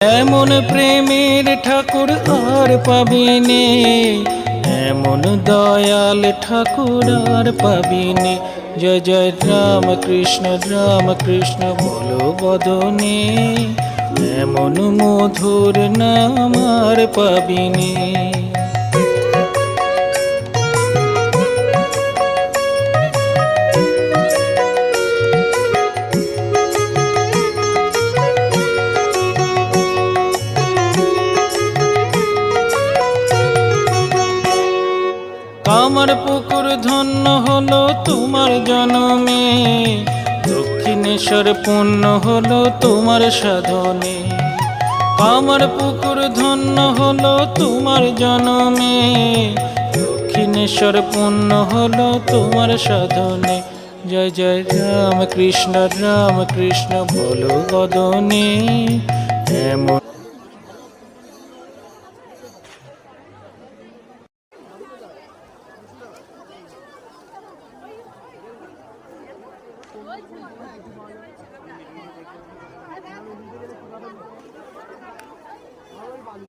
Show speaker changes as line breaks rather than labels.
এমন প্রেমের ঠাকুর আর পাবিনে, এমন দয়াল ঠাকুর আর পাবিনে। জয় জয় রাম কৃষ্ণ বলো বদনে, এমন মধুর নাম আর পাবিনে। কামার পুকুর ধন্য হলো তোমার জনমে, দক্ষিণেশ্বর পুণ্য হলো তোমার সাধনে। কামার পুকুর ধন্য হলো তোমার জনমে, দক্ষিণেশ্বর পুণ্য হলো তোমার সাধনে। জয় জয় রাম কৃষ্ণ বলো বদনে, এমন